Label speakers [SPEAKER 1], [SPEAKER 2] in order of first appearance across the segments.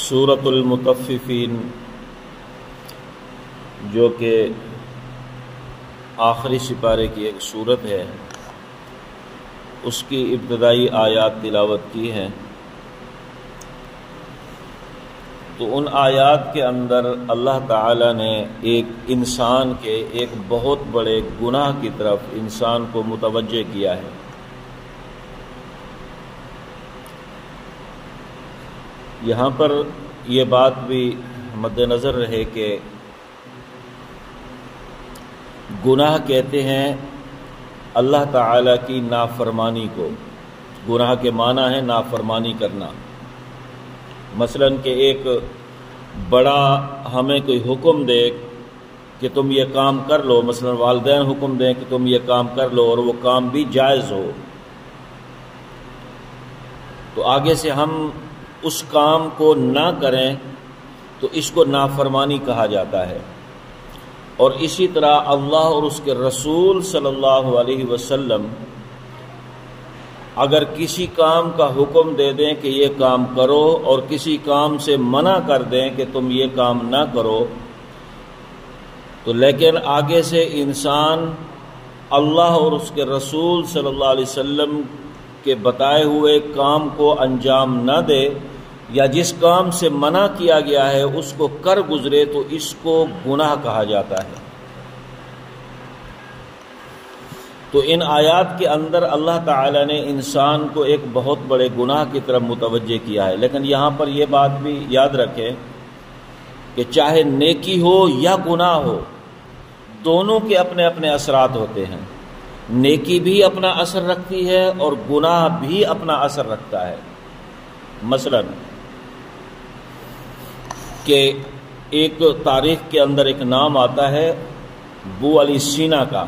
[SPEAKER 1] سورۃ المطففین جو کہ آخری سپارے کی ایک سورت ہے، اس کی ابتدائی آیات تلاوت کی ہیں۔ تو ان آیات کے اندر اللہ تعالیٰ نے ایک انسان کے ایک بہت بڑے گناہ کی طرف انسان کو متوجہ کیا ہے۔ یہاں پر یہ بات بھی مد نظر رہے کہ گناہ کہتے ہیں اللہ تعالیٰ کی نافرمانی کو۔ گناہ کے معنی ہے نافرمانی کرنا۔ مثلاً کہ ایک بڑا ہمیں کوئی حکم دے کہ تم یہ کام کر لو، مثلاً والدین حکم دیں کہ تم یہ کام کر لو اور وہ کام بھی جائز ہو، تو آگے سے ہم اس کام کو نہ کریں تو اس کو نافرمانی کہا جاتا ہے۔ اور اسی طرح اللہ اور اس کے رسول صلی اللہ علیہ وسلم اگر کسی کام کا حکم دے دیں کہ یہ کام کرو اور کسی کام سے منع کر دیں کہ تم یہ کام نہ کرو، تو لیکن آگے سے انسان اللہ اور اس کے رسول صلی اللہ علیہ وسلم کے بتائے ہوئے کام کو انجام نہ دے یا جس کام سے منع کیا گیا ہے اس کو کر گزرے تو اس کو گناہ کہا جاتا ہے۔ تو ان آیات کے اندر اللہ تعالیٰ نے انسان کو ایک بہت بڑے گناہ کی طرف متوجہ کیا ہے۔ لیکن یہاں پر یہ بات بھی یاد رکھیں کہ چاہے نیکی ہو یا گناہ ہو، دونوں کے اپنے اپنے اثرات ہوتے ہیں۔ نیکی بھی اپنا اثر رکھتی ہے اور گناہ بھی اپنا اثر رکھتا ہے۔ مثلاً کہ ایک تاریخ کے اندر ایک نام آتا ہے ابو علی سینا کا۔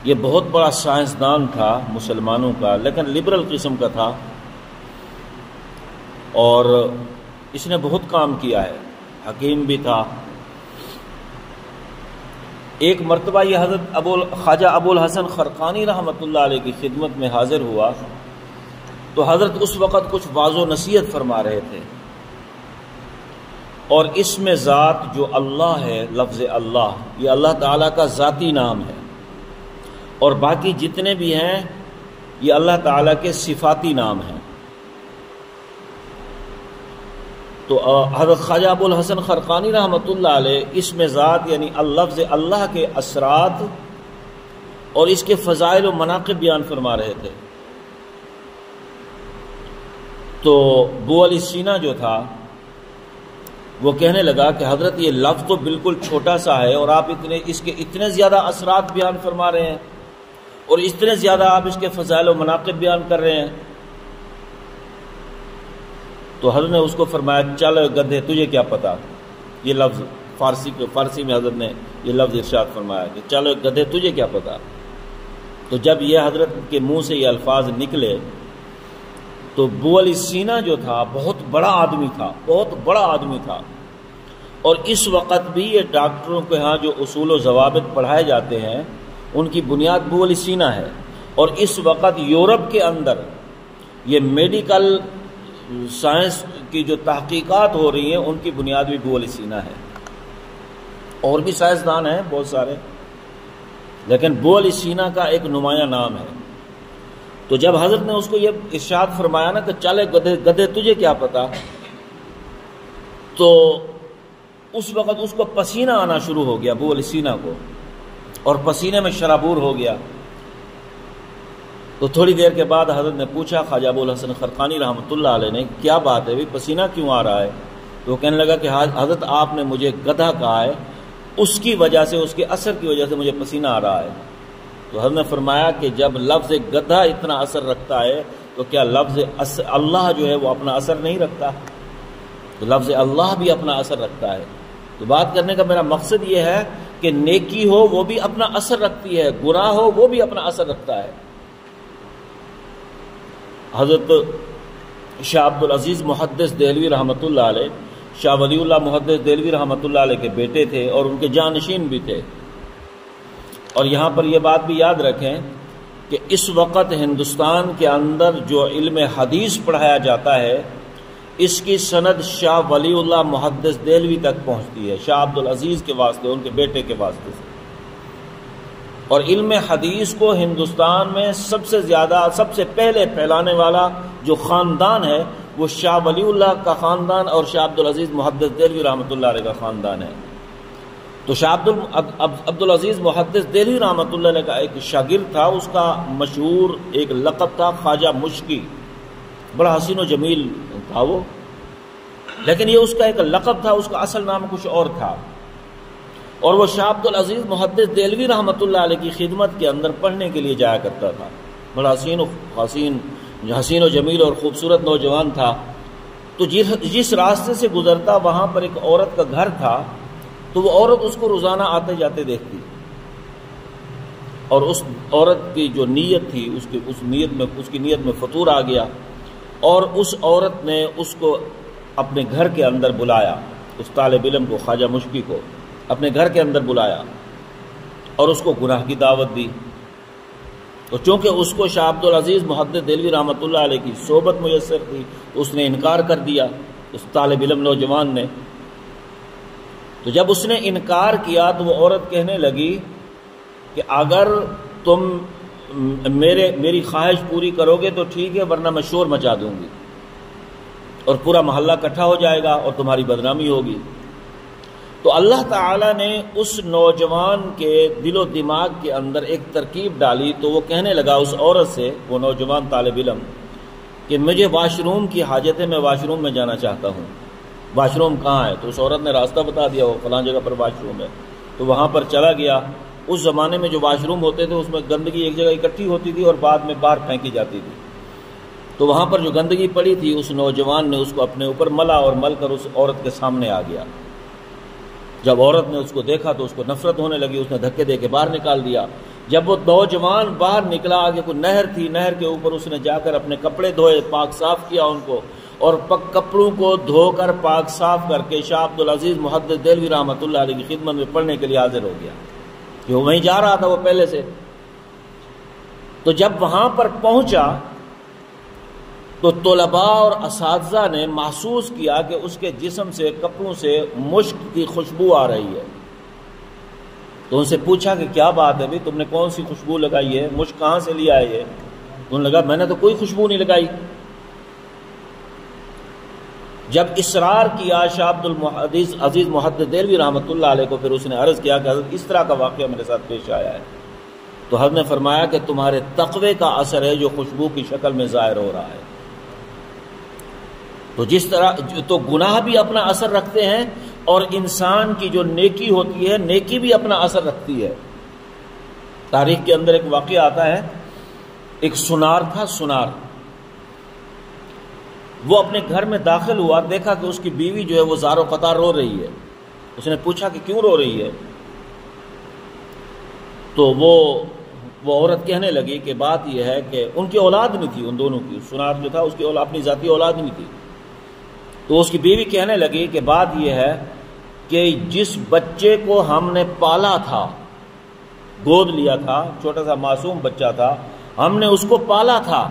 [SPEAKER 1] یہ بہت بڑا سائنسدان تھا مسلمانوں کا، لیکن لبرل قسم کا تھا اور اس نے بہت کام کیا ہے، حکیم بھی تھا۔ ایک مرتبہ یہ حضرت خواجہ ابو الحسن خرقانی رحمۃ اللہ علیہ کی خدمت میں حاضر ہوا تو حضرت اس وقت کچھ واضح و نصیحت فرما رہے تھے، اور اس میں ذات جو اللہ ہے، لفظ اللہ، یہ اللہ تعالیٰ کا ذاتی نام ہے، اور باقی جتنے بھی ہیں یہ اللہ تعالیٰ کے صفاتی نام ہیں۔ تو حضرت خواجہ ابو الحسن خرقانی رحمۃ اللہ علیہ اس میں ذات یعنی لفظ اللہ کے اثرات اور اس کے فضائل و مناقب بیان فرما رہے تھے۔ تو ابو علی سینا جو تھا وہ کہنے لگا کہ حضرت یہ لفظ تو بالکل چھوٹا سا ہے اور آپ اس کے اتنے زیادہ اثرات بیان فرما رہے ہیں اور اتنے زیادہ آپ اس کے فضائل و مناقب بیان کر رہے ہیں۔ تو حضرت نے اس کو فرمایا چل گدھے تجھے کیا پتا۔ یہ لفظ فارسی میں حضرت نے یہ لفظ ارشاد فرمایا کہ چل گدھے تجھے کیا پتا۔ تو جب یہ حضرت کے منہ سے یہ الفاظ نکلے تو ابو علی سینا جو تھا بہت بڑا آدمی تھا، بہت بڑا آدمی تھا، اور اس وقت بھی یہ ڈاکٹروں کے ہاں جو اصول و ضوابط پڑھائے جاتے ہیں ان کی بنیاد ابو علی سینا ہے، اور اس وقت یورپ کے اندر یہ میڈیکل سائنس کی جو تحقیقات ہو رہی ہیں ان کی بنیاد بھی ابو علی سینا ہے۔ اور بھی سائنسدان ہیں بہت سارے، لیکن ابو علی سینا کا ایک نمایاں نام ہے۔ تو جب حضرت نے اس کو یہ ارشاد فرمایا نا کہ چلے گدھے تجھے کیا پتا، تو اس وقت اس کو پسینہ آنا شروع ہو گیا ابو علی سینا کو، اور پسینے میں شرابور ہو گیا۔ تو تھوڑی دیر کے بعد حضرت نے پوچھا خواجہ ابو الحسن خرقانی رحمۃ اللہ علیہ نے کیا بات ہے بھی پسینہ کیوں آ رہا ہے؟ تو وہ کہنے لگا کہ حضرت آپ نے مجھے گدھا کہا ہے، اس کی وجہ سے، اس کے اثر کی وجہ سے مجھے پسینہ آ رہا ہے۔ تو حضرت نے فرمایا کہ جب لفظ گدھا اتنا اثر رکھتا ہے تو کیا لفظ اللہ جو ہے وہ اپنا اثر نہیں رکھتا؟ تو لفظ اللہ بھی اپنا اثر رکھتا ہے۔ تو بات کرنے کا میرا مقصد یہ ہے کہ نیکی ہو وہ بھی اپنا اثر رکھتی ہے، گناہ ہو وہ بھی اپنا اثر رکھتا ہے۔ حضرت شاہ عبد العزیز محدث دہلوی رحمۃ اللہ علیہ، شاہ ولی اللہ محدث دہلوی رحمۃ اللہ علیہ کے بیٹے تھے اور ان کے جانشین بھی تھے۔ اور یہاں پر یہ بات بھی یاد رکھیں کہ اس وقت ہندوستان کے اندر جو علم حدیث پڑھایا جاتا ہے اس کی سند شاہ ولی اللہ محدث دہلوی تک پہنچتی ہے، شاہ عبدالعزیز کے واسطے، ان کے بیٹے کے واسطے سے۔ اور علم حدیث کو ہندوستان میں سب سے زیادہ، سب سے پہلے پھیلانے والا جو خاندان ہے وہ شاہ ولی اللہ کا خاندان اور شاہ عبدالعزیز محدث دہلوی رحمۃ اللہ علیہ کا خاندان ہے۔ تو شاہ عبدالعزیز محدث دہلوی رحمۃ اللہ علیہ کا ایک شاگرد تھا، اس کا مشہور ایک لقب تھا خواجہ مشکی، بڑا حسین و جمیل تھا وہ، لیکن یہ اس کا ایک لقب تھا، اس کا اصل نام کچھ اور تھا۔ اور وہ شاہ عبدالعزیز محدث دہلوی رحمۃ اللہ علیہ کی خدمت کے اندر پڑھنے کے لیے جایا کرتا تھا، بڑا حسین و جمیل اور خوبصورت نوجوان تھا۔ تو جس راستے سے گزرتا وہاں پر ایک عورت کا گھر تھا، تو وہ عورت اس کو روزانہ آتے جاتے دیکھتی، اور اس عورت کی جو نیت تھی اس کی نیت میں فطور آ گیا، اور اس عورت نے اس کو اپنے گھر کے اندر بلایا، اس طالب علم کو، خواجہ مشکی کو اپنے گھر کے اندر بلایا اور اس کو گناہ کی دعوت دی۔ تو چونکہ اس کو شاہ عبدالعزیز محدث دہلوی رحمۃ اللہ علیہ کی صحبت میسر تھی تو اس نے انکار کر دیا، اس طالب علم نوجوان نے۔ تو جب اس نے انکار کیا تو وہ عورت کہنے لگی کہ اگر تم میری خواہش پوری کرو گے تو ٹھیک ہے، ورنہ میں شور مچا دوں گی اور پورا محلہ اکٹھا ہو جائے گا اور تمہاری بدنامی ہوگی۔ تو اللہ تعالیٰ نے اس نوجوان کے دل و دماغ کے اندر ایک ترکیب ڈالی، تو وہ کہنے لگا اس عورت سے، وہ نوجوان طالب علم، کہ مجھے واش روم کی حاجت ہے، میں واش روم میں جانا چاہتا ہوں، واش روم کہاں ہے؟ تو اس عورت نے راستہ بتا دیا، وہ فلاں جگہ پر واش روم ہے۔ تو وہاں پر چلا گیا۔ اس زمانے میں جو واش روم ہوتے تھے اس میں گندگی ایک جگہ اکٹھی ہوتی تھی اور بعد میں باہر پھینکی جاتی تھی، تو وہاں پر جو گندگی پڑی تھی اس نوجوان نے اس کو اپنے اوپر ملا اور مل کر اس عورت کے سامنے آ گیا۔ جب عورت نے اس کو دیکھا تو اس کو نفرت ہونے لگی، اس نے دھکے دے کے باہر نکال دیا۔ جب وہ نوجوان باہر نکلا، آگے کوئی نہر تھی، نہر کے اوپر اس نے جا کر اپنے کپڑے دھوئے، پاک صاف کیا ان کو، اور کپڑوں کو دھو کر پاک صاف کر کے شاہ عبدالعزیز محدث دہلوی رحمۃ اللہ علیہ کی خدمت میں پڑھنے کے لیے حاضر ہو گیا، کہ وہ وہیں جا رہا تھا وہ پہلے سے۔ تو جب وہاں پر پہنچا تو طلباء اور اساتذہ نے محسوس کیا کہ اس کے جسم سے، کپڑوں سے مشک کی خوشبو آ رہی ہے۔ تو ان سے پوچھا کہ کیا بات ہے بھائی، تم نے کون سی خوشبو لگائی ہے، مشک کہاں سے لیا ہے یہ؟ انہوں نے کہا میں نے تو کوئی خوشبو نہیں لگائی۔ جب اصرار کیا شاہ عبدالعزیز محدث دہلوی رحمۃ اللہ علیہ کو، پھر اس نے عرض کیا کہ حضرت اس طرح کا واقعہ میرے ساتھ پیش آیا ہے، تو حضرت نے فرمایا کہ تمہارے تقوی کا اثر ہے جو خوشبو کی شکل میں ظاہر ہو رہا ہے۔ تو جس طرح تو گناہ بھی اپنا اثر رکھتے ہیں، اور انسان کی جو نیکی ہوتی ہے، نیکی بھی اپنا اثر رکھتی ہے۔ تاریخ کے اندر ایک واقعہ آتا ہے، ایک سنار تھا، سنار، وہ اپنے گھر میں داخل ہوا، دیکھا کہ اس کی بیوی جو ہے وہ زار و قطار رو رہی ہے۔ اس نے پوچھا کہ کیوں رو رہی ہے؟ تو وہ عورت کہنے لگی کہ بات یہ ہے کہ ان کی اولاد نہیں تھی، ان دونوں کی، سنار جو تھا اس کی اپنی ذاتی اولاد نہیں تھی۔ تو اس کی بیوی کہنے لگی کہ بات یہ ہے کہ جس بچے کو ہم نے پالا تھا، گود لیا تھا، چھوٹا سا معصوم بچہ تھا، ہم نے اس کو پالا تھا،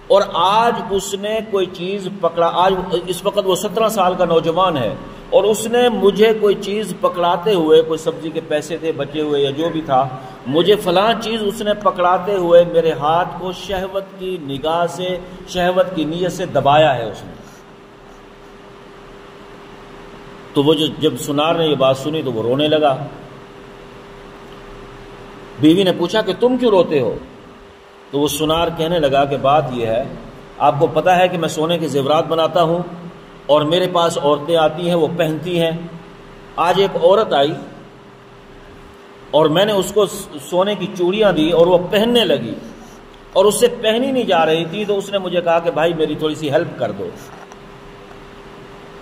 [SPEAKER 1] اور آج اس نے کوئی چیز پکڑا، آج اس وقت وہ 17 سال کا نوجوان ہے، اور اس نے مجھے کوئی چیز پکڑاتے ہوئے، کوئی سبزی کے پیسے تھے بچے ہوئے یا جو بھی تھا، مجھے فلاں چیز اس نے پکڑاتے ہوئے میرے ہاتھ کو شہوت کی نگاہ سے، شہوت کی نیت سے دبایا ہے اس نے۔ تو وہ جب سنار نے یہ بات سنی تو وہ رونے لگا۔ بیوی نے پوچھا کہ تم کیوں روتے ہو؟ تو وہ سنار کہنے لگا کہ بات یہ ہے، آپ کو پتہ ہے کہ میں سونے کے زیورات بناتا ہوں اور میرے پاس عورتیں آتی ہیں، وہ پہنتی ہیں۔ آج ایک عورت آئی اور میں نے اس کو سونے کی چوڑیاں دی اور وہ پہننے لگی، اور اس سے پہنی نہیں جا رہی تھی، تو اس نے مجھے کہا کہ بھائی میری تھوڑی سی ہیلپ کر دو۔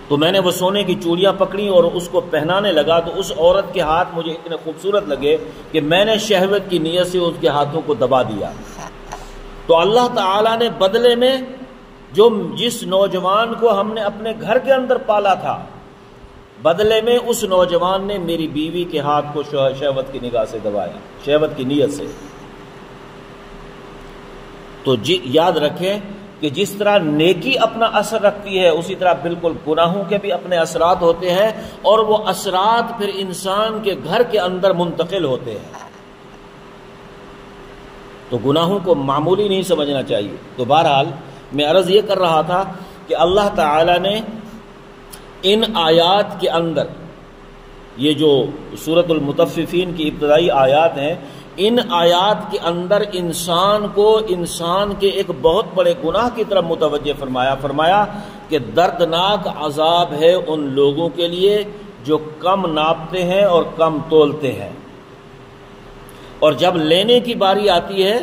[SPEAKER 1] تو میں نے وہ سونے کی چوڑیاں پکڑی اور اس کو پہنانے لگا، تو اس عورت کے ہاتھ مجھے اتنے خوبصورت لگے کہ میں نے شہوت کی نیت سے اس کے ہاتھوں کو دبا دیا۔ تو اللہ تعالیٰ نے بدلے میں جس نوجوان کو ہم نے اپنے گھر کے اندر پالا تھا، بدلے میں اس نوجوان نے میری بیوی کے ہاتھ کو شہوت کی نگاہ سے دبایا، شہوت کی نیت سے۔ تو یاد رکھیں کہ جس طرح نیکی اپنا اثر رکھتی ہے اسی طرح بالکل گناہوں کے بھی اپنے اثرات ہوتے ہیں، اور وہ اثرات پھر انسان کے گھر کے اندر منتقل ہوتے ہیں۔ تو گناہوں کو معمولی نہیں سمجھنا چاہیے۔ تو بہرحال میں عرض یہ کر رہا تھا کہ اللہ تعالی نے ان آیات کے اندر، یہ جو سورۃ المطففین کی ابتدائی آیات ہیں، ان آیات کے اندر انسان کو انسان کے ایک بہت بڑے گناہ کی طرف متوجہ فرمایا کہ دردناک عذاب ہے ان لوگوں کے لیے جو کم ناپتے ہیں اور کم تولتے ہیں، اور جب لینے کی باری آتی ہے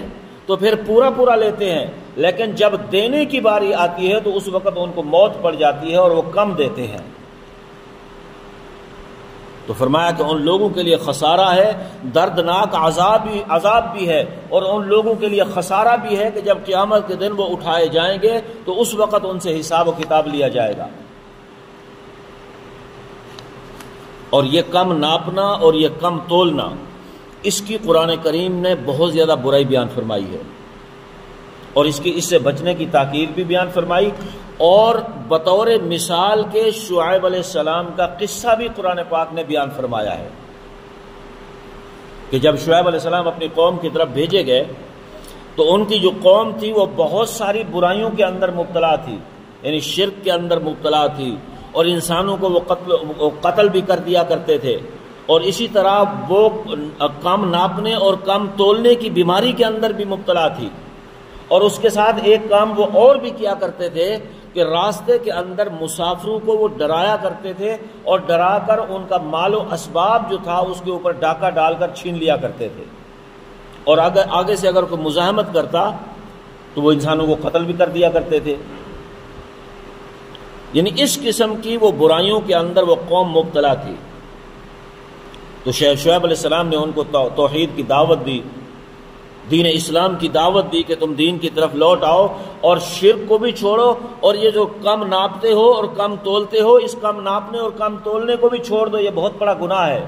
[SPEAKER 1] تو پھر پورا پورا لیتے ہیں، لیکن جب دینے کی باری آتی ہے تو اس وقت ان کو موت پڑ جاتی ہے اور وہ کم دیتے ہیں۔ تو فرمایا کہ ان لوگوں کے لیے خسارہ ہے، دردناک عذاب بھی ہے، اور ان لوگوں کے لیے خسارہ بھی ہے کہ جب قیامت کے دن وہ اٹھائے جائیں گے تو اس وقت ان سے حساب و کتاب لیا جائے گا۔ اور یہ کم ناپنا اور یہ کم تولنا، اس کی قرآن کریم نے بہت زیادہ برائی بیان فرمائی ہے، اور اس سے بچنے کی تاکید بھی بیان فرمائی، اور بطور مثال کے شعیب علیہ السلام کا قصہ بھی قرآن پاک نے بیان فرمایا ہے کہ جب شعیب علیہ السلام اپنی قوم کی طرف بھیجے گئے تو ان کی جو قوم تھی وہ بہت ساری برائیوں کے اندر مبتلا تھی، یعنی شرک کے اندر مبتلا تھی، اور انسانوں کو وہ قتل بھی کر دیا کرتے تھے، اور اسی طرح وہ کم ناپنے اور کم تولنے کی بیماری کے اندر بھی مبتلا تھی، اور اس کے ساتھ ایک کام وہ اور بھی کیا کرتے تھے کہ راستے کے اندر مسافروں کو وہ ڈرایا کرتے تھے، اور ڈرا کر ان کا مال و اسباب جو تھا اس کے اوپر ڈاکہ ڈال کر چھین لیا کرتے تھے، اور آگے سے اگر کوئی مزاحمت کرتا تو وہ انسانوں کو قتل بھی کر دیا کرتے تھے۔ یعنی اس قسم کی وہ برائیوں کے اندر وہ قوم مبتلا تھی۔ تو شعیب علیہ السلام نے ان کو توحید کی دعوت دی، دین اسلام کی دعوت دی کہ تم دین کی طرف لوٹ آؤ اور شرک کو بھی چھوڑو، اور یہ جو کم ناپتے ہو اور کم تولتے ہو اس کم ناپنے اور کم تولنے کو بھی چھوڑ دو، یہ بہت بڑا گناہ ہے،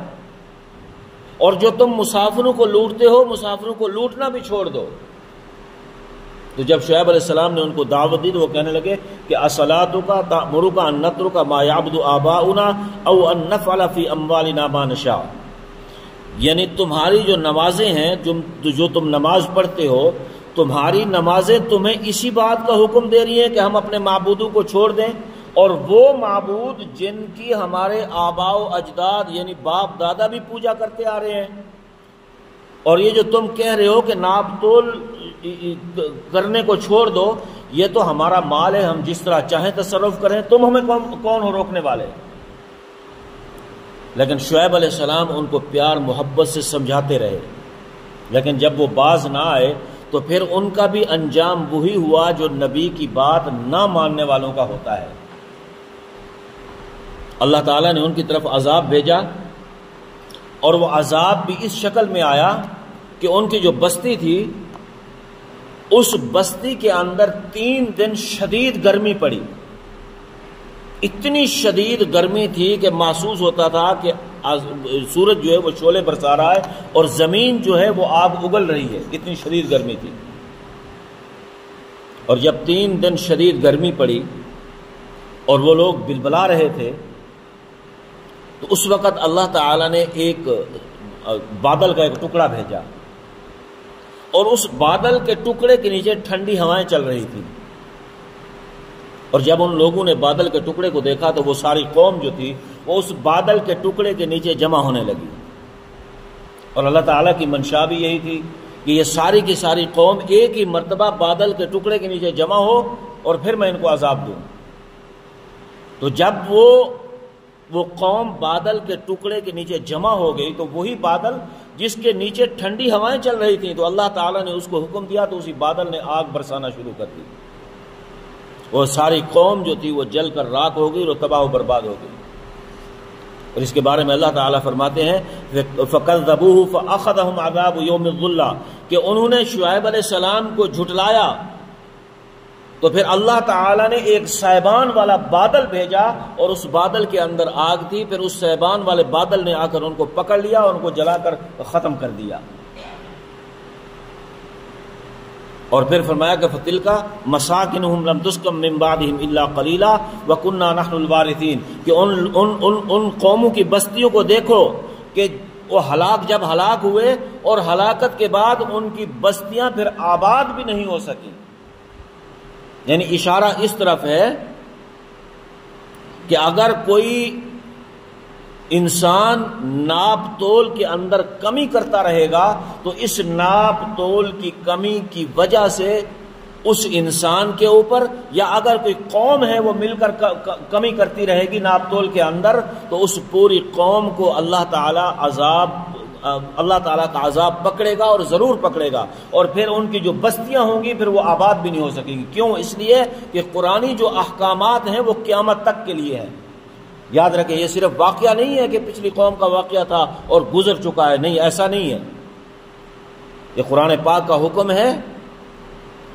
[SPEAKER 1] اور جو تم مسافروں کو لوٹتے ہو مسافروں کو لوٹنا بھی چھوڑ دو۔ تو جب شعیب علیہ السلام نے ان کو دعوت دی تو وہ کہنے لگے کہ اصلاتک تأمرک ان نترک ما یعبد آباؤنا او ان نفعل فی اموالنا ما نشاء، یعنی تمہاری جو نمازیں ہیں، جو تم نماز پڑھتے ہو، تمہاری نمازیں تمہیں اسی بات کا حکم دے رہی ہیں کہ ہم اپنے معبودوں کو چھوڑ دیں، اور وہ معبود جن کی ہمارے آباء و اجداد یعنی باپ دادا بھی پوجا کرتے آ رہے ہیں، اور یہ جو تم کہہ رہے ہو کہ ناپ تول کرنے کو چھوڑ دو، یہ تو ہمارا مال ہے، ہم جس طرح چاہیں تصرف کریں، تم ہمیں کون ہو روکنے والے؟ لیکن شعیب علیہ السلام ان کو پیار محبت سے سمجھاتے رہے، لیکن جب وہ باز نہ آئے تو پھر ان کا بھی انجام وہی ہوا جو نبی کی بات نہ ماننے والوں کا ہوتا ہے۔ اللہ تعالیٰ نے ان کی طرف عذاب بھیجا، اور وہ عذاب بھی اس شکل میں آیا کہ ان کی جو بستی تھی اس بستی کے اندر 3 دن شدید گرمی پڑی، اتنی شدید گرمی تھی کہ محسوس ہوتا تھا کہ سورج جو ہے وہ شعلے برسا رہا ہے اور زمین جو ہے وہ آگ اگل رہی ہے، اتنی شدید گرمی تھی۔ اور جب 3 دن شدید گرمی پڑی اور وہ لوگ بلبلا رہے تھے تو اس وقت اللہ تعالی نے ایک بادل کا ایک ٹکڑا بھیجا، اور اس بادل کے ٹکڑے کے نیچے ٹھنڈی ہوائیں چل رہی تھی، اور جب ان لوگوں نے بادل کے ٹکڑے کو دیکھا تو وہ ساری قوم جو تھی وہ اس بادل کے ٹکڑے کے نیچے جمع ہونے لگی، اور اللہ تعالیٰ کی منشا بھی یہی تھی کہ یہ ساری کی ساری قوم ایک ہی مرتبہ بادل کے ٹکڑے کے نیچے جمع ہو اور پھر میں ان کو عذاب دوں۔ تو جب وہ قوم بادل کے ٹکڑے کے نیچے جمع ہو گئی تو وہی بادل جس کے نیچے ٹھنڈی ہوائیں چل رہی تھیں تو اللہ تعالیٰ نے اس کو حکم دیا تو اسی بادل نے آگ برسانا شروع کر دی، وہ ساری قوم جو تھی وہ جل کر راکھ ہو گئی اور تباہ و برباد ہو گئی۔ اور اس کے بارے میں اللہ تعالیٰ فرماتے ہیں فَكَذَّبُوهُ فَأَخَذَهُمْ عَذَابُ يَوْمِ الظُّلَّةِ کہ انہوں نے شعیب علیہ السلام کو جھٹلایا تو پھر اللہ تعالیٰ نے ایک سائبان والا بادل بھیجا، اور اس بادل کے اندر آگ تھی، پھر اس سائبان والے بادل نے آ کر ان کو پکڑ لیا اور ان کو جلا کر ختم کر دیا۔ اور پھر فرمایا کہ فتلکا مساکنہم لم تسکن من بعدہم الا قلیلا وکنا نحن الوارثین، کہ ان قوموں کی بستیوں کو دیکھو کہ وہ جب ہلاک ہوئے اور ہلاکت کے بعد ان کی بستیاں پھر آباد بھی نہیں ہو سکی. یعنی اشارہ اس طرف ہے کہ اگر کوئی انسان ناپ تول کے اندر کمی کرتا رہے گا تو اس ناپ تول کی کمی کی وجہ سے اس انسان کے اوپر، یا اگر کوئی قوم ہے وہ مل کر کمی کرتی رہے گی ناپ تول کے اندر، تو اس پوری قوم کو اللہ تعالیٰ کا عذاب پکڑے گا، اور ضرور پکڑے گا، اور پھر ان کی جو بستیاں ہوں گی پھر وہ آباد بھی نہیں ہو سکیں گی. کیوں؟ اس لیے کہ قرآنی جو احکامات ہیں وہ قیامت تک کے لیے ہیں. یاد رکھیں، یہ صرف واقعہ نہیں ہے کہ پچھلی قوم کا واقعہ تھا اور گزر چکا ہے، نہیں، ایسا نہیں ہے. یہ قرآن پاک کا حکم ہے،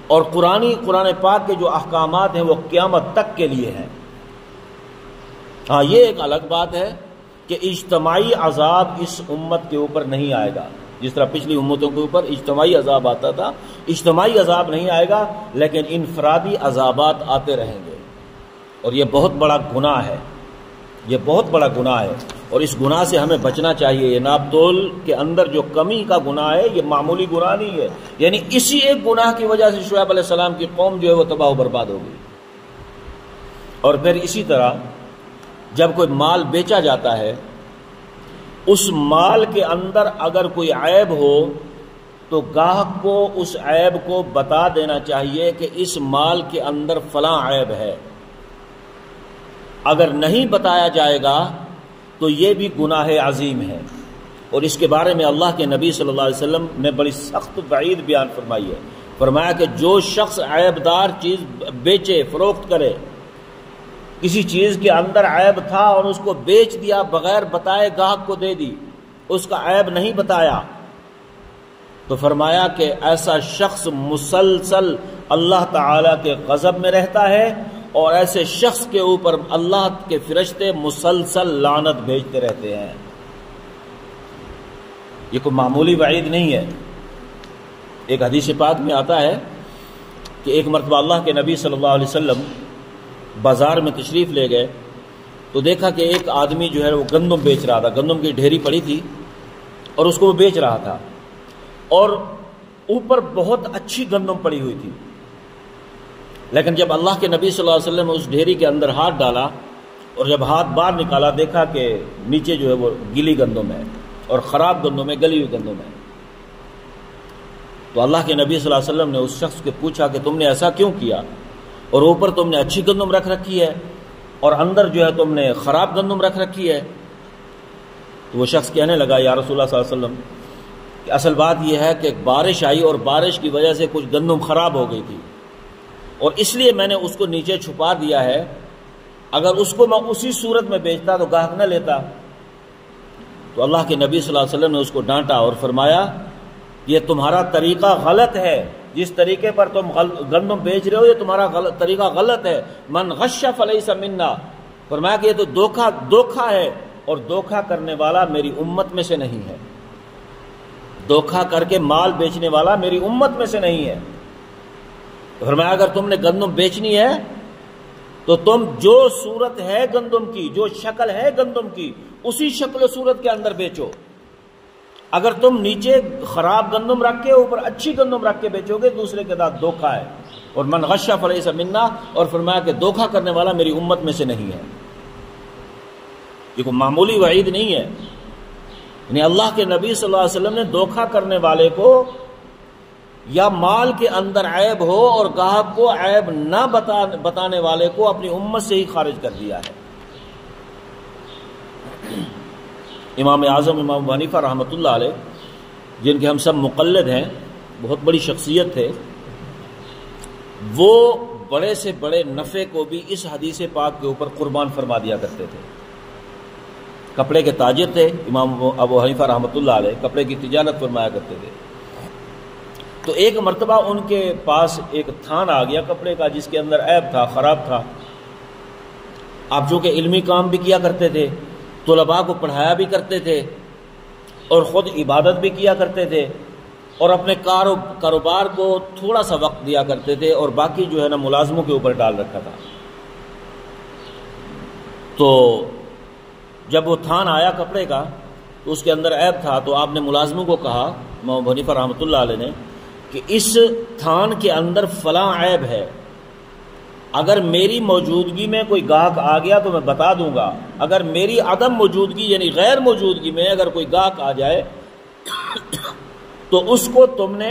[SPEAKER 1] اور قرآن پاک کے جو احکامات ہیں وہ قیامت تک کے لیے ہیں. ہاں، یہ ایک الگ بات ہے کہ اجتماعی عذاب اس امت کے اوپر نہیں آئے گا. جس طرح پچھلی امتوں کے اوپر اجتماعی عذاب آتا تھا، اجتماعی عذاب نہیں آئے گا، لیکن انفرادی عذابات آتے رہیں گے. اور یہ بہت بڑا گناہ ہے، یہ بہت بڑا گناہ ہے، اور اس گناہ سے ہمیں بچنا چاہیے. یہ ناپ تول کے اندر جو کمی کا گناہ ہے یہ معمولی گناہ نہیں ہے. یعنی اسی ایک گناہ کی وجہ سے شعیب علیہ السلام کی قوم جو ہے وہ تباہ و برباد ہو گئی. اور پھر اسی طرح جب کوئی مال بیچا جاتا ہے، اس مال کے اندر اگر کوئی عیب ہو تو گاہک کو اس عیب کو بتا دینا چاہیے کہ اس مال کے اندر فلاں عیب ہے. اگر نہیں بتایا جائے گا تو یہ بھی گناہ عظیم ہے. اور اس کے بارے میں اللہ کے نبی صلی اللہ علیہ وسلم نے بڑی سخت وعید بیان فرمائی ہے. فرمایا کہ جو شخص عیبدار چیز بیچے، فروخت کرے، کسی چیز کے اندر عیب تھا اور اس کو بیچ دیا بغیر بتائے، گاہک کو دے دی، اس کا عیب نہیں بتایا، تو فرمایا کہ ایسا شخص مسلسل اللہ تعالی کے غضب میں رہتا ہے، اور ایسے شخص کے اوپر اللہ کے فرشتے مسلسل لعنت بھیجتے رہتے ہیں. یہ کوئی معمولی وعید نہیں ہے. ایک حدیث پاک میں آتا ہے کہ ایک مرتبہ اللہ کے نبی صلی اللہ علیہ وسلم بازار میں تشریف لے گئے تو دیکھا کہ ایک آدمی جو ہے وہ گندم بیچ رہا تھا. گندم کی ڈھیری پڑی تھی اور اس کو وہ بیچ رہا تھا، اور اوپر بہت اچھی گندم پڑی ہوئی تھی. لیکن جب اللہ کے نبی صلی اللہ علیہ وسلم نے اس ڈھیری کے اندر ہاتھ ڈالا اور جب ہاتھ باہر نکالا، دیکھا کہ نیچے جو ہے وہ گلی گندم ہے اور خراب گندم ہے، گلی ہوئی گندم ہے. تو اللہ کے نبی صلی اللہ علیہ وسلم نے اس شخص سے پوچھا کہ تم نے ایسا کیوں کیا، اور اوپر تم نے اچھی گندم رکھ رکھی ہے اور اندر جو ہے تم نے خراب گندم رکھ رکھی ہے. تو وہ شخص کہنے لگا، یا رسول اللہ صلی اللہ علیہ وسلم، کہ اصل بات یہ ہے کہ بارش آئی اور بارش کی وجہ سے کچھ گندم خراب ہو گئی تھی، اور اس لیے میں نے اس کو نیچے چھپا دیا ہے. اگر اس کو میں اسی صورت میں بیچتا تو گاہک نہ لیتا. تو اللہ کے نبی صلی اللہ علیہ وسلم نے اس کو ڈانٹا اور فرمایا، یہ تمہارا طریقہ غلط ہے. جس طریقے پر تم گندم بیچ رہے ہو یہ تمہارا طریقہ غلط ہے. من غش فلیس منا، فرمایا کہ یہ تو دھوکہ ہے، اور دھوکہ کرنے والا میری امت میں سے نہیں ہے. دھوکہ کر کے مال بیچنے والا میری امت میں سے نہیں ہے. فرمایا اگر تم نے گندم بیچنی ہے تو تم جو صورت ہے گندم کی، جو شکل ہے گندم کی، اسی شکل و صورت کے اندر بیچو. اگر تم نیچے خراب گندم رکھ کے اوپر اچھی گندم رکھ کے بیچو گے، دوسرے کے ساتھ دھوکہ ہے. اور من غش فلیس منا، اور فرمایا کہ دھوکہ کرنے والا میری امت میں سے نہیں ہے. یہ کوئی معمولی وعید نہیں ہے. یعنی اللہ کے نبی صلی اللہ علیہ وسلم نے دھوکہ کرنے والے کو، یا مال کے اندر عیب ہو اور گاہک کو عیب نہ بتانے والے کو اپنی امت سے ہی خارج کر دیا ہے. امام اعظم امام ابو حنیفہ رحمۃ اللہ علیہ، جن کے ہم سب مقلد ہیں، بہت بڑی شخصیت تھے، وہ بڑے سے بڑے نفع کو بھی اس حدیث پاک کے اوپر قربان فرما دیا کرتے تھے. کپڑے کے تاجر تھے امام ابو حنیفہ رحمۃ اللہ علیہ، کپڑے کی تجارت فرمایا کرتے تھے. تو ایک مرتبہ ان کے پاس ایک تھان آ گیا کپڑے کا جس کے اندر عیب تھا، خراب تھا. آپ جو کہ علمی کام بھی کیا کرتے تھے، طلباء کو پڑھایا بھی کرتے تھے، اور خود عبادت بھی کیا کرتے تھے. اور اپنے کاروبار کو تھوڑا سا وقت دیا کرتے تھے اور باقی جو ہے نا ملازموں کے اوپر ڈال رکھا تھا۔ تو جب وہ تھان آیا کپڑے کا تو اس کے اندر عیب تھا، تو آپ نے ملازموں کو کہا، امام ابو حنیفہ رحمۃ اللہ علیہ نے، کہ اس تھان کے اندر فلاں عیب ہے، اگر میری موجودگی میں کوئی گاہک آ گیا تو میں بتا دوں گا، اگر میری عدم موجودگی یعنی غیر موجودگی میں اگر کوئی گاہک آ جائے تو اس کو تم نے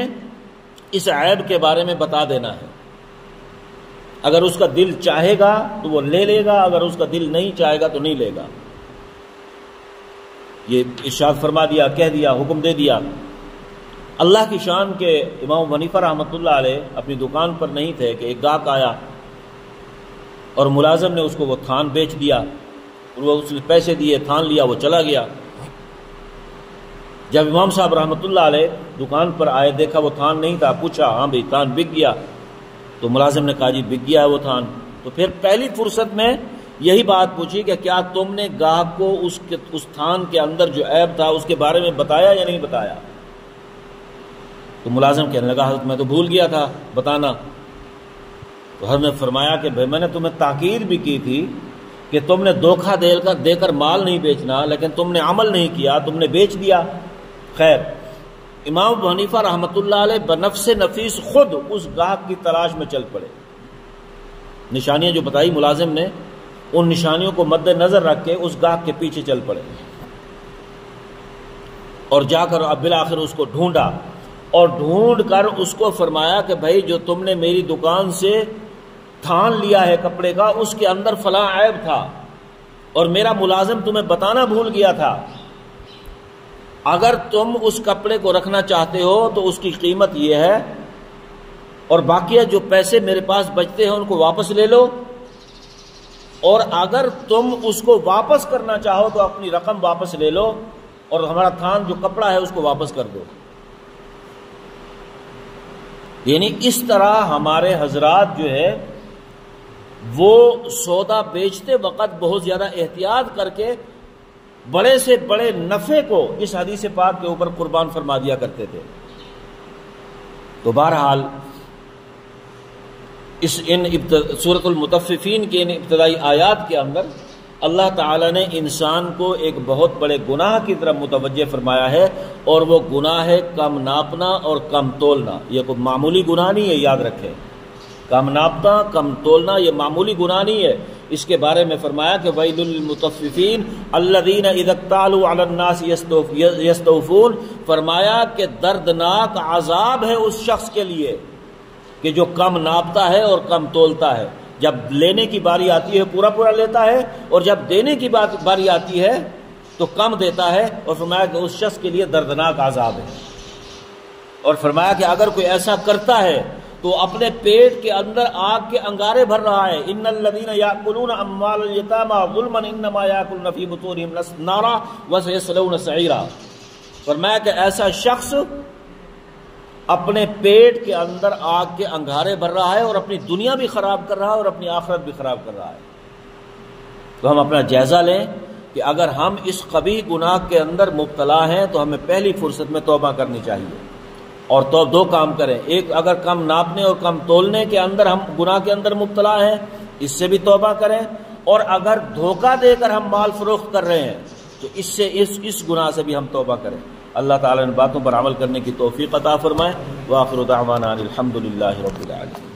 [SPEAKER 1] اس عیب کے بارے میں بتا دینا ہے، اگر اس کا دل چاہے گا تو وہ لے لے گا، اگر اس کا دل نہیں چاہے گا تو نہیں لے گا۔ یہ ارشاد فرما دیا، کہہ دیا، حکم دے دیا۔ اللہ کی شان کے امام ابو حنیفہ رحمۃ اللہ علیہ اپنی دکان پر نہیں تھے کہ ایک گاہک آیا اور ملازم نے اس کو وہ تھان بیچ دیا، وہ اس نے پیسے دیے، تھان لیا، وہ چلا گیا۔ جب امام صاحب رحمۃ اللہ علیہ دکان پر آئے، دیکھا وہ تھان نہیں تھا، پوچھا، ہاں بھائی تھان بک گیا؟ تو ملازم نے کہا جی بک گیا ہے وہ تھان۔ تو پھر پہلی فرصت میں یہی بات پوچھی کہ کیا تم نے گاہک کو اس تھان کے اندر جو عیب تھا اس کے بارے میں بتایا یا نہیں بتایا؟ تو ملازم کہنے لگا حضرت میں تو بھول گیا تھا بتانا۔ تو حضرت نے فرمایا کہ بھائی میں نے تمہیں تاکید بھی کی تھی کہ تم نے دھوکہ دے کر مال نہیں بیچنا، لیکن تم نے عمل نہیں کیا، تم نے بیچ دیا۔ خیر، امام ابو حنیفہ رحمۃ اللہ علیہ بنفس نفیس خود اس گاہک کی تلاش میں چل پڑے۔ نشانیاں جو بتائی ملازم نے، ان نشانیوں کو مد نظر رکھ کے اس گاہک کے پیچھے چل پڑے اور جا کر اب بالآخر اس کو ڈھونڈا، اور ڈھونڈ کر اس کو فرمایا کہ بھائی جو تم نے میری دکان سے تھان لیا ہے کپڑے کا، اس کے اندر فلاں عیب تھا اور میرا ملازم تمہیں بتانا بھول گیا تھا، اگر تم اس کپڑے کو رکھنا چاہتے ہو تو اس کی قیمت یہ ہے، اور باقیہ جو پیسے میرے پاس بچتے ہیں ان کو واپس لے لو، اور اگر تم اس کو واپس کرنا چاہو تو اپنی رقم واپس لے لو اور ہمارا تھان جو کپڑا ہے اس کو واپس کر دو۔ یعنی اس طرح ہمارے حضرات جو ہے وہ سودا بیچتے وقت بہت زیادہ احتیاط کر کے بڑے سے بڑے نفع کو اس حدیث پاک کے اوپر قربان فرما دیا کرتے تھے۔ تو بہرحال سورۃ المطففین کے ان ابتدائی آیات کے اندر اللہ تعالیٰ نے انسان کو ایک بہت بڑے گناہ کی طرف متوجہ فرمایا ہے، اور وہ گناہ ہے کم ناپنا اور کم تولنا۔ یہ کوئی معمولی گناہ نہیں ہے، یاد رکھیں، کم ناپنا کم تولنا یہ معمولی گناہ نہیں ہے۔ اس کے بارے میں فرمایا کہ ویل للمطففین الذین اذا اکتالوا علی الناس یستوفون، فرمایا کہ دردناک عذاب ہے اس شخص کے لیے کہ جو کم ناپتا ہے اور کم تولتا ہے۔ جب لینے کی باری آتی ہے پورا پورا لیتا ہے، اور جب دینے کی باری آتی ہے تو کم دیتا ہے، اور فرمایا کہ اس شخص کے لیے دردناک عذاب ہے۔ اور فرمایا کہ اگر کوئی ایسا کرتا ہے تو اپنے پیٹ کے اندر آگ کے انگارے بھر رہا ہے۔ ان الذین یاکلون اموال الیتامی ظلما انما یاکلون فی بطونہم نارا وسیصلون سعیرا، فرمایا کہ ایسا شخص اپنے پیٹ کے اندر آگ کے انگارے بھر رہا ہے اور اپنی دنیا بھی خراب کر رہا ہے اور اپنی آخرت بھی خراب کر رہا ہے۔ تو ہم اپنا جائزہ لیں کہ اگر ہم اس قبیح گناہ کے اندر مبتلا ہیں تو ہمیں پہلی فرصت میں توبہ کرنی چاہیے، اور تو دو کام کریں، ایک اگر کم ناپنے اور کم تولنے کے اندر ہم گناہ کے اندر مبتلا ہیں اس سے بھی توبہ کریں، اور اگر دھوکہ دے کر ہم مال فروخت کر رہے ہیں تو اس گناہ سے بھی ہم توبہ کریں۔ اللہ تعالیٰ ان باتوں پر عمل کرنے کی توفیق عطا فرمائے۔ وآخر دعوانا الحمد للہ رب العالمین۔